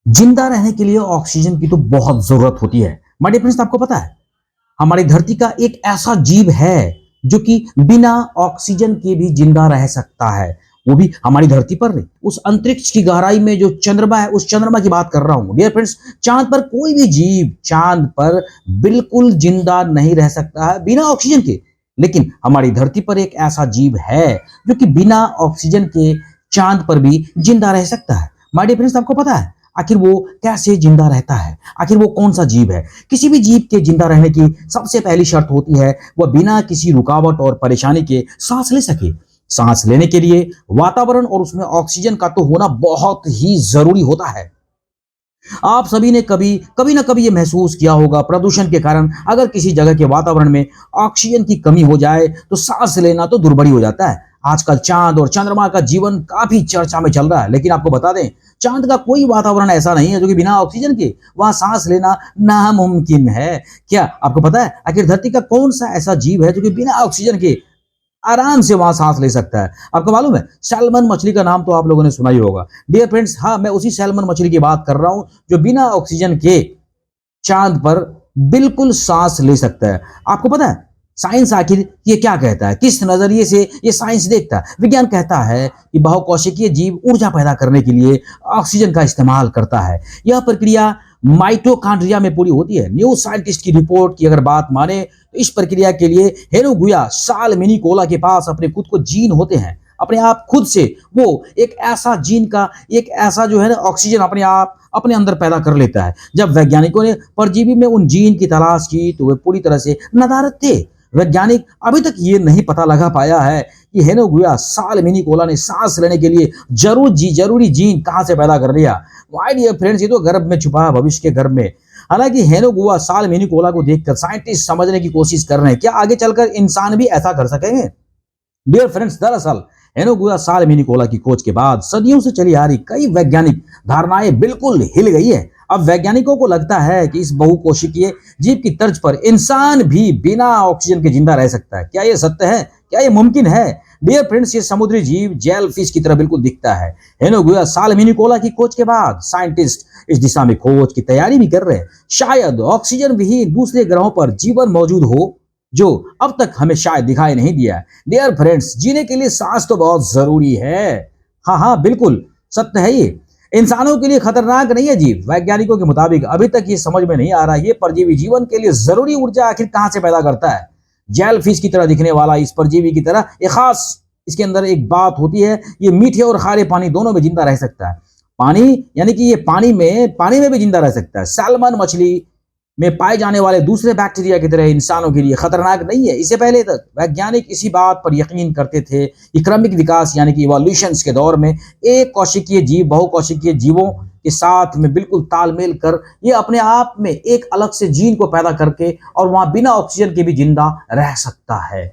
जिंदा रहने के लिए ऑक्सीजन की तो बहुत जरूरत होती है। माय डियर फ्रेंड्स, आपको पता है हमारी धरती का एक ऐसा जीव है जो कि बिना ऑक्सीजन के भी जिंदा रह सकता है। वो भी हमारी धरती पर नहीं, उस अंतरिक्ष की गहराई में जो चंद्रमा है, उस चंद्रमा की बात कर रहा हूं। डियर फ्रेंड्स, चांद पर कोई भी जीव चांद पर बिल्कुल जिंदा नहीं रह सकता है बिना ऑक्सीजन के। लेकिन हमारी धरती पर एक ऐसा जीव है जो कि बिना ऑक्सीजन के चांद पर भी जिंदा रह सकता है। माय डियर फ्रेंड्स, आपको पता है आखिर वो कैसे जिंदा रहता है? आखिर वो कौन सा जीव है? किसी भी जीव के जिंदा रहने की सबसे पहली शर्त होती है वह बिना किसी रुकावट और परेशानी के सांस ले सके। सांस लेने के लिए वातावरण और उसमें ऑक्सीजन का तो होना बहुत ही जरूरी होता है। आप सभी ने कभी ना कभी ये महसूस किया होगा, प्रदूषण के कारण अगर किसी जगह के वातावरण में ऑक्सीजन की कमी हो जाए तो सांस लेना तो दुर्भरी हो जाता है। आजकल चांद और चंद्रमा का जीवन काफी चर्चा में चल रहा है, लेकिन आपको बता दें चांद का कोई वातावरण ऐसा नहीं है जो कि बिना ऑक्सीजन के वहां सांस लेना नामुमकिन है। क्या आपको पता है आखिर धरती का कौन सा ऐसा जीव है जो कि बिना ऑक्सीजन के आराम से वहां सांस ले सकता है? आपको मालूम है, सैल्मन मछली का नाम तो आप लोगों ने सुना ही होगा। डियर फ्रेंड्स, हाँ, मैं उसी सैल्मन मछली की बात कर रहा हूं जो बिना ऑक्सीजन के चांद पर बिल्कुल सांस ले सकता है। आपको पता है साइंस आखिर ये क्या कहता है, किस नजरिए से ये साइंस देखता है? विज्ञान कहता है कि बहुकोशिकीय जीव ऊर्जा पैदा करने के लिए ऑक्सीजन का इस्तेमाल करता है। यह प्रक्रिया माइटोकॉन्ड्रिया में पूरी होती है। न्यू साइंटिस्ट की रिपोर्ट की अगर बात माने तो इस प्रक्रिया के लिए हेनुगुया सालमिनिकोला के पास अपने खुद को जीन होते हैं। अपने आप खुद से वो एक ऐसा जीन का एक ऐसा जो है ना ऑक्सीजन अपने आप अपने अंदर पैदा कर लेता है। जब वैज्ञानिकों ने परजीवी में उन जीन की तलाश की तो वे पूरी तरह से नदारद थे। वैज्ञानिक अभी तक ये नहीं पता लगा पाया है कि हेनुगुया सालमिनिकोला ने सांस लेने के लिए जरूरी जीन कहां से पैदा कर लिया। माय डियर फ्रेंड्स, ये तो गर्भ में छुपा है, भविष्य के गर्भ में। हालांकि हेनुगुया सालमिनिकोला को देखकर साइंटिस्ट समझने की कोशिश कर रहे हैं क्या आगे चलकर इंसान भी ऐसा कर सकेंगे। डियर फ्रेंड्स, दरअसल हेनुगुया सालमिनिकोला की खोज के बाद सदियों से चली आ रही कई वैज्ञानिक धारणाएं बिल्कुल हिल गई है। अब वैज्ञानिकों को लगता है कि इस बहुकोशिकीय जीव की तर्ज पर इंसान भी बिना ऑक्सीजन के जिंदा रह सकता है। क्या यह सत्य है? क्या यह मुमकिन है? डियर फ्रेंड्स, ये समुद्री जीव जेलफिश की तरह बिल्कुल दिखता है। हेनुगुया सालमिनिकोला की खोज के बाद साइंटिस्ट इस दिशा में खोज की तैयारी भी कर रहे हैं। शायद ऑक्सीजन विहीन दूसरे ग्रहों पर जीवन मौजूद हो जो अब तक हमें शायद दिखाई नहीं दिया। डियर फ्रेंड्स, जीने के लिए सांस तो बहुत जरूरी है। हाँ हाँ, बिल्कुल सत्य है ये। इंसानों के लिए खतरनाक नहीं है जीव। वैज्ञानिकों के मुताबिक अभी तक ये समझ में नहीं आ रहा ये परजीवी जीवन के लिए जरूरी ऊर्जा आखिर कहां से पैदा करता है। जेलफिश की तरह दिखने वाला इस परजीवी की तरह एक खास इसके अंदर एक बात होती है, ये मीठे और खारे पानी दोनों में जिंदा रह सकता है। पानी यानी कि ये पानी में भी जिंदा रह सकता है। सैल्मन मछली में पाए जाने वाले दूसरे बैक्टीरिया की तरह इंसानों के लिए खतरनाक नहीं है। इससे पहले तक वैज्ञानिक इसी बात पर यकीन करते थे कि क्रमिक विकास यानी कि इवोल्यूशन के दौर में एक कोशिकीय जीव बहुकोशिकीय जीवों के साथ में बिल्कुल तालमेल कर ये अपने आप में एक अलग से जीन को पैदा करके और वहां बिना ऑक्सीजन के भी जिंदा रह सकता है।